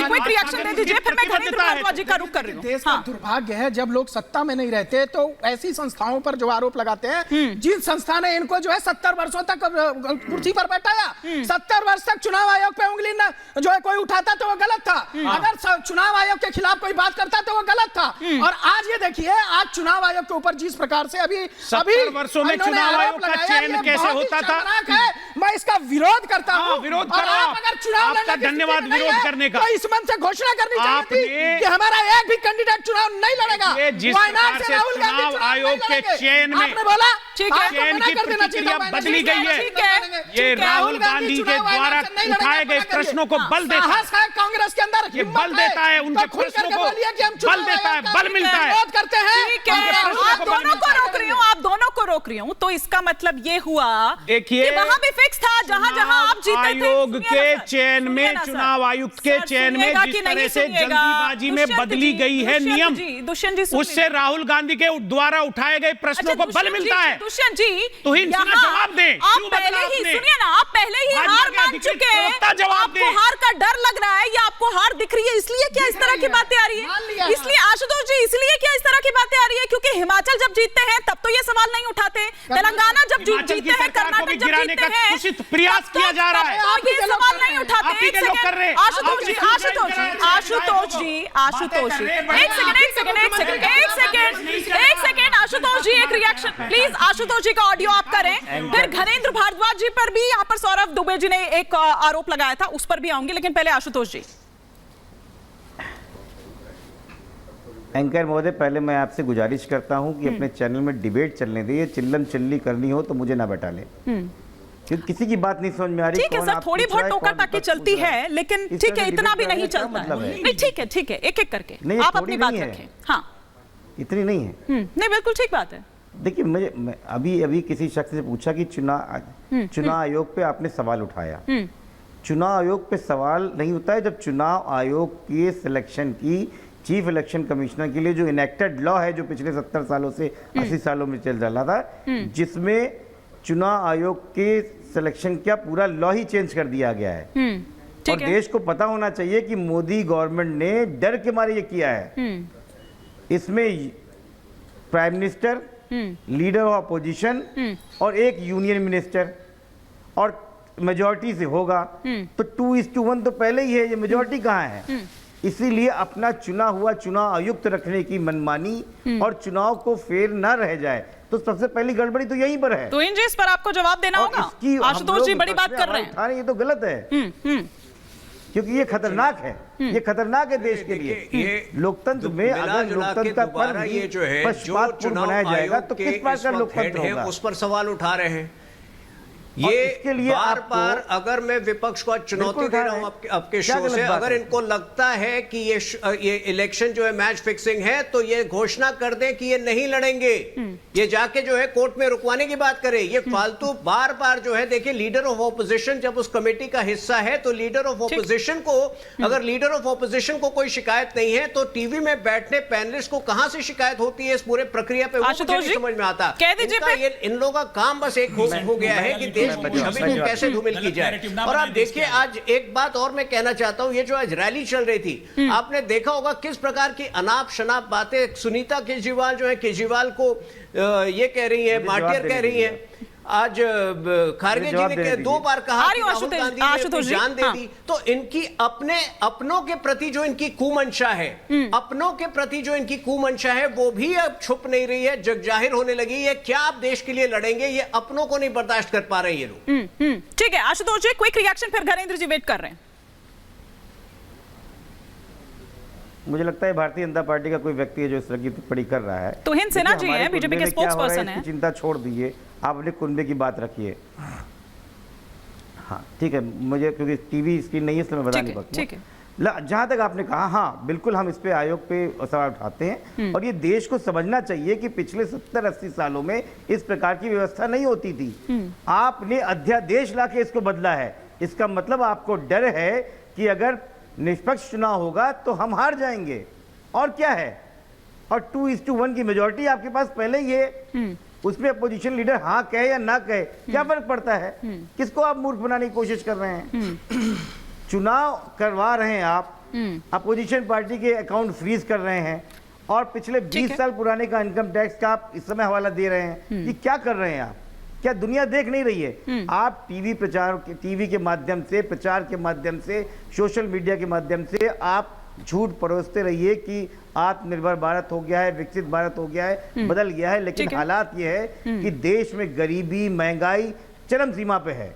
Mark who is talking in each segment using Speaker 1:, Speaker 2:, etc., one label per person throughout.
Speaker 1: Quick reaction दे दीजिए, फिर मैं घरेंद्र भारद्वाज जी का रुख कर रही हूं।
Speaker 2: देश का दुर्भाग्य है जब लोग सत्ता में नहीं रहते तो ऐसी संस्थाओं पर जो आरोप लगाते हैं, जिन संस्था ने इनको जो है 70 वर्षों तक कुर्सी पर बैठाया, 70 वर्ष तक चुनाव आयोग पे उंगली न जो है कोई उठाता तो वो गलत था, अगर चुनाव आयोग के खिलाफ कोई बात करता तो वो गलत था। और आज ये देखिए, आज चुनाव आयोग के ऊपर जिस प्रकार से अभी
Speaker 3: 70 वर्षों में चुनाव आयोग का चयन कैसे होता था,
Speaker 2: मैं इसका विरोध करता हूं।
Speaker 3: विरोध करो,
Speaker 2: अगर चुनाव
Speaker 3: आपका धन्यवाद विरोध करने का।
Speaker 2: तो इस मंच से घोषणा करनी चाहिए थी कि हमारा एक भी कैंडिडेट चुनाव नहीं लड़ेगा।
Speaker 3: जिस प्रकार से चुनाव आयोग के चयन में
Speaker 2: आपने बोला
Speaker 3: चयन की प्रतिक्रिया बदली गई है, ये राहुल गांधी के द्वारा उठाए गए प्रश्नों को बल देता है,
Speaker 2: कांग्रेस के अंदर
Speaker 3: ये बल देता है, उनके प्रश्नों को बल देता है, बल मिलता है।
Speaker 2: विरोध करते हैं।
Speaker 1: आप दोनों को रोक रही हूँ, आप दोनों को रोक रही हूँ, तो इसका मतलब ये हुआ
Speaker 3: देखिए
Speaker 1: वहां भी फिक्स था जहां आप जीते थे।
Speaker 3: आयोग के चयन में, चुनाव आयुक्त के चयन में जिस तरह से जल्दीबाजी में बदली गई है नियम, उससे राहुल गांधी के द्वारा उठाए गए प्रश्नों को बल मिलता है।
Speaker 1: दुष्यंत जी,
Speaker 3: तो जवाब दें,
Speaker 1: आप पहले ही सुनिए ना, आप पहले ही हार मान चुके हैं, आपको हार का डर लग रहा है या आपको हार दिख रही है, इसलिए क्या इस तरह की बातें आ रही है? इसलिए आशुतोष जी, इसलिए क्या इस तरह की बातें आ रही है? क्योंकि हिमाचल जब जीतते हैं तब तो ये सवाल नहीं उठाते, तेलंगाना जब जीतते हैं, कर्नाटक जब जीतते हैं,
Speaker 3: कुछ प्रयास किया जा रहा है,
Speaker 1: तो ये सवाल नहीं उठाते।
Speaker 3: आप ही के लोग कर रहे हैं।
Speaker 1: आशुतोष जी, आशुतोष जी, आशुतोष जी, आशुतोष जी, एक सेकेंड, आशुतोष जी, एक रिएक्शन प्लीज। आशुतोष जी का ऑडियो आप करें, फिर घरेंद्र भारद्वाज जी पर भी यहाँ पर सौरभ दुबे जी ने एक आरोप लगाया था, उस पर भी आऊंगी, लेकिन पहले आशुतोष जी।
Speaker 4: एंकर महोदय, पहले मैं आपसे गुजारिश करता हूं कि अपने चैनल में डिबेट चलने दीजिए, चिल्लम चिल्ली करनी हो तो मुझे ना बैठा ले, क्योंकि किसी की बात नहीं समझ में आ रही।
Speaker 1: ठीक है सर, थोड़ी बहुत टोका टाकी चलती है, लेकिन ठीक है, इतना भी नहीं चलता है। नहीं ठीक है, एक एक करके आप अपनी बात रखें। हाँ,
Speaker 4: इतनी नहीं है।
Speaker 1: नहीं, बिल्कुल ठीक बात है।
Speaker 4: देखिए, मैं अभी किसी शख्स से पूछा कि चुनाव आयोग पे आपने सवाल उठाया। चुनाव आयोग पे सवाल नहीं होता है जब चुनाव आयोग के सिलेक्शन की चीफ इलेक्शन कमिश्नर के लिए जो इनेक्टेड लॉ है, जो पिछले 70 सालों से 80 सालों में चल रहा था, जिसमें चुनाव आयोग के सिलेक्शन का पूरा लॉ ही चेंज कर दिया गया है। और देश को पता होना चाहिए कि मोदी गवर्नमेंट ने डर के मारे ये किया है। इसमें prime minister, leader of opposition और एक यूनियन मिनिस्टर और मेजॉरिटी से होगा, तो 2:1 तो पहले ही है, ये मेजॉरिटी कहाँ है? इसीलिए अपना चुना हुआ चुनाव आयुक्त रखने की मनमानी और चुनाव को फेर ना रह जाए, तो सबसे पहली गड़बड़ी तो यहीं पर है।
Speaker 1: तो इन इस पर आपको जवाब देना होगा। आशुतोष जी बड़ी बात कर रहे हैं।
Speaker 4: ये तो गलत है, क्योंकि ये खतरनाक है, ये खतरनाक है देश के लिए। ये लोकतंत्र में अगर लोकतंत्र पर
Speaker 5: ये जो है, जो चुनाव
Speaker 4: जाएगा तो किस प्रकार का लोकतंत्र होगा,
Speaker 5: उस पर सवाल उठा रहे हैं। ये इसके लिए बार अगर मैं विपक्ष को चुनौती दे रहा हूं आपके शो से, अगर इनको लगता है कि ये इलेक्शन जो है मैच फिक्सिंग है, तो ये घोषणा कर दें कि ये नहीं लड़ेंगे, ये जाके जो है कोर्ट में रुकवाने की बात करें। ये फालतू बार जो है, देखिए, लीडर ऑफ ऑपोजिशन जब उस कमेटी का हिस्सा है, तो लीडर ऑफ ऑपोजिशन को, अगर लीडर ऑफ ऑपोजिशन को कोई शिकायत नहीं है, तो टीवी में बैठने पैनलिस्ट को कहां से शिकायत होती है इस पूरे प्रक्रिया पे, वो मुझे नहीं समझ में आता। इन लोगों का काम बस एक हो गया है कि छवि को कैसे धूमिल की जाए। और आप देखिए, आज एक बात और मैं कहना चाहता हूं, ये जो आज रैली चल रही थी, आपने देखा होगा किस प्रकार की अनाप शनाप बातें सुनीता केजरीवाल जो है, केजरीवाल को ये कह रही है, मार्टियर कह रही है। आज खारगे जी ने 2 बार कहा कि राहुल गांधी ने जान दे दी, तो इनकी अपनों के प्रति जो इनकी कुमंशा है, अपनों के प्रति जो इनकी कुमंशा है, वो भी अब छुप नहीं रही है, जग जाहिर होने लगी है। क्या आप देश के लिए लड़ेंगे? ये अपनों को नहीं बर्दाश्त कर पा रहे ये लोग।
Speaker 1: ठीक है आशुतोष जी, क्विक रिएक्शन, फिर घरेंद्र जी वेट कर रहे हैं।
Speaker 4: मुझे लगता है भारतीय जनता पार्टी का कोई व्यक्ति है जो इस तरह की टिप्पणी कर रहा है।
Speaker 1: तो हिंद सेना जी है, बीजेपी के स्पोक्स पर्सन है।
Speaker 4: चिंता छोड़ दीजिए, आप अपने कुनबे की बात रखिए। हाँ ठीक है, मुझे क्योंकि टीवी स्क्रीन नहीं है इसलिए मैं बता नहीं पाऊंगा।
Speaker 1: ठीक है,
Speaker 4: जहां तक आपने कहा, हाँ बिल्कुल हम इस पे आयोग पे सवाल उठाते हैं, और ये देश को समझना चाहिए कि पिछले 70-80 सालों में इस प्रकार की व्यवस्था नहीं होती थी। आपने अध्यादेश लाके इसको बदला है, इसका मतलब आपको डर है कि अगर निष्पक्ष चुनाव होगा तो हम हार जाएंगे, और क्या है। और 2:1 की मेजॉरिटी आपके पास पहले ही है, उसमें अपोजिशन लीडर हाँ कहे या ना कहे क्या फर्क पड़ता है? किसको आप मूर्ख बनाने की कोशिश कर रहे हैं? चुनाव करवा रहे हैं आप, अपोजिशन पार्टी के अकाउंट फ्रीज कर रहे हैं और पिछले 20 साल पुराने का इनकम टैक्स का आप इस समय हवाला दे रहे हैं। ये क्या कर रहे हैं आप? क्या दुनिया देख नहीं रही है? आप टीवी के माध्यम से, प्रचार के माध्यम से, सोशल मीडिया के माध्यम से आप झूठ परोसते रहिए कि आत्मनिर्भर भारत हो गया है, विकसित भारत हो गया है, बदल गया है, लेकिन हालात ये है कि देश में गरीबी, महंगाई चरम सीमा पे है।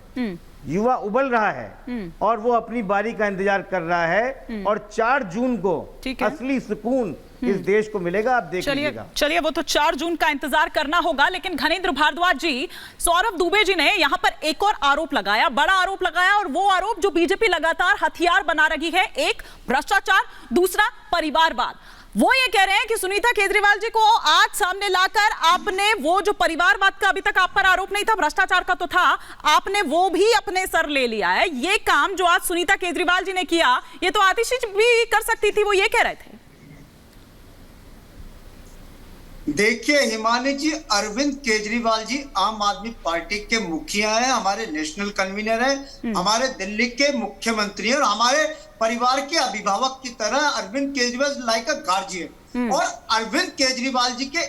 Speaker 4: युवा उबल रहा है और वो अपनी बारी का इंतजार कर रहा है और 4 जून को असली सुकून इस देश को मिलेगा। आप देख लीजिएगा।
Speaker 1: चलिए वो तो 4 जून का इंतजार करना होगा, लेकिन घनेंद्र भारद्वाज जी, सौरभ दुबे जी ने यहां पर एक और आरोप लगाया, बड़ा आरोप लगाया, और वो आरोप जो बीजेपी लगातार हथियार बना रही है, एक भ्रष्टाचार, दूसरा परिवारवाद। वो ये कह रहे हैं कि सुनीता केजरीवाल जी को आज सामने लाकर आपने वो जो परिवारवाद का अभी तक आप पर आरोप नहीं था, भ्रष्टाचार का तो था, आपने वो भी अपने सर ले लिया है। ये काम जो आज सुनीता केजरीवाल जी ने किया, ये तो आतिशी भी कर सकती थी, वो ये कह रहे थे।
Speaker 6: देखिए हिमानी जी, अरविंद केजरीवाल जी आम आदमी पार्टी के मुखिया हैं, हमारे नेशनल कन्वीनर हैं, हमारे दिल्ली के मुख्यमंत्री हैं और हमारे परिवार के अभिभावक की तरह Arvind Kejriwal like a guardian. और अरविंद केजरीवाल जी के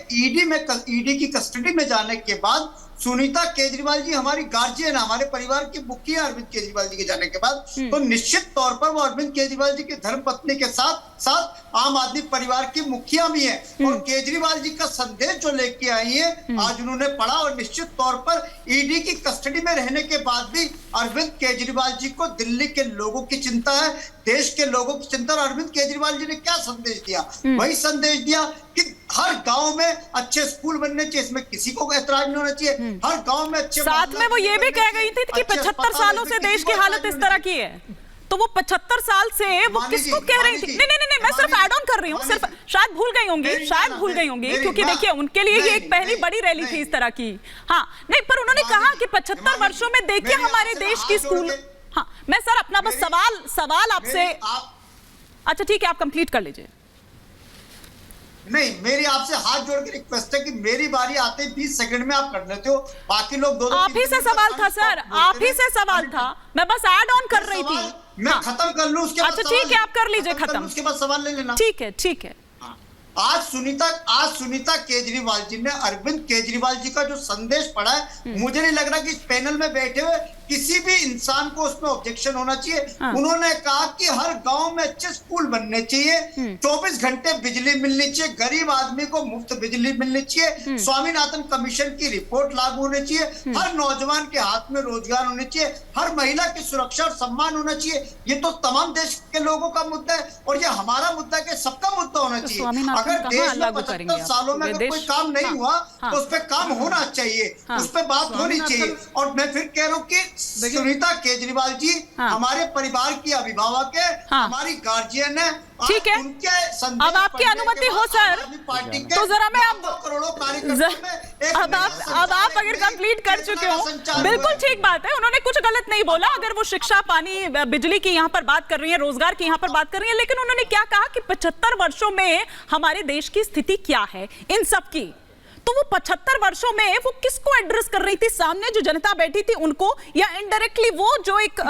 Speaker 6: ईडी की कस्टडी में जाने के बाद सुनीता केजरीवाल जी हमारी गार्जियन, हमारे परिवार की मुखिया अरविंद केजरीवाल जी के जाने के बाद, तो निश्चित तौर पर वो अरविंद केजरीवाल जी की धर्मपत्नी के साथ साथ आम आदमी परिवार की मुखिया भी है। और केजरीवाल जी का संदेश जो लेके आई है आज उन्होंने पढ़ा, और निश्चित तौर पर ईडी की कस्टडी में रहने के बाद भी अरविंद केजरीवाल जी को दिल्ली के लोगों की चिंता है, देश के लोगों की चिंता। और अरविंद केजरीवाल जी ने क्या संदेश दिया? वही संदेश दिया कि हर गांव में अच्छे स्कूल बनने चाहिए, इसमें किसी को ऐतराज नहीं होना चाहिए। हर गांव में अच्छे,
Speaker 1: साथ में वो ये भी कह गई थी कि 75 सालों से देश की हालत इस तरह की है, तो वो 75 साल से वो किसको कह रही थी? नहीं, मैं सिर्फ ऐड ऑन कर रही हूँ, सिर्फ शायद भूल गई होंगी, क्योंकि देखिए उनके लिए ये एक पहली बड़ी रैली थी इस तरह की। हाँ नहीं, पर उन्होंने कहा कि 75 वर्षों में देखिए हमारे देश की स्कूल। हाँ, मैं सर अपना बस सवाल आपसे, अच्छा ठीक है आप कंप्लीट कर लीजिए।
Speaker 6: नहीं, मेरी आपसे हाथ जोड़ के रिक्वेस्ट है कि मेरी बारी आते 20 सेकंड में आप कर लेते हो, बाकी लोग दो
Speaker 1: आप ही से सवाल था सर, आप ही से सवाल था, मैं बस ऐड ऑन कर रही थी।
Speaker 6: मैं खत्म कर लूं उसके बाद।
Speaker 1: अच्छा ठीक है, आप कर लीजिए खत्म,
Speaker 6: उसके बाद सवाल ले लेना।
Speaker 1: ठीक है।
Speaker 6: आज सुनीता केजरीवाल जी ने अरविंद केजरीवाल जी का जो संदेश पढ़ा है, मुझे नहीं लग रहा कि इस पैनल में बैठे हुए किसी भी इंसान को उसमें ऑब्जेक्शन होना चाहिए। उन्होंने कहा कि हर गांव में अच्छे स्कूल बनने चाहिए, 24 घंटे बिजली मिलनी चाहिए, गरीब आदमी को मुफ्त बिजली मिलनी चाहिए, स्वामीनाथन कमीशन की रिपोर्ट लागू होनी चाहिए, हर नौजवान के हाथ में रोजगार होने चाहिए, हर महिला की सुरक्षा और सम्मान होना चाहिए। ये तो तमाम देश के लोगों का मुद्दा है और ये हमारा मुद्दा है कि सबका मुद्दा होना चाहिए। अगर देश में 75 सालों में अगर कोई काम नहीं हुआ तो उस पर काम होना चाहिए, उस पर बात होनी चाहिए। और मैं फिर कह रहा हूँ कि सुनीता केजरीवाल जी हमारे परिवार की अभिभावक है, हमारी गार्जियन है।
Speaker 1: ठीक है, अब आपकी अनुमति हो सर तो जरा मैं अब आप अगर कंप्लीट कर चुके हो, बिल्कुल ठीक बात है, उन्होंने कुछ गलत नहीं बोला। अगर वो शिक्षा, पानी, बिजली की यहाँ पर बात कर रही है, रोजगार की यहाँ पर बात कर रही है, लेकिन उन्होंने क्या कहा कि 75 वर्षों में हमारे देश की स्थिति क्या है इन सब की, तो वो 75 वर्षों में वो किसको एड्रेस कर रही थी? सामने जो जनता बैठी थी उनको, या इनडायरेक्टली वो जो एक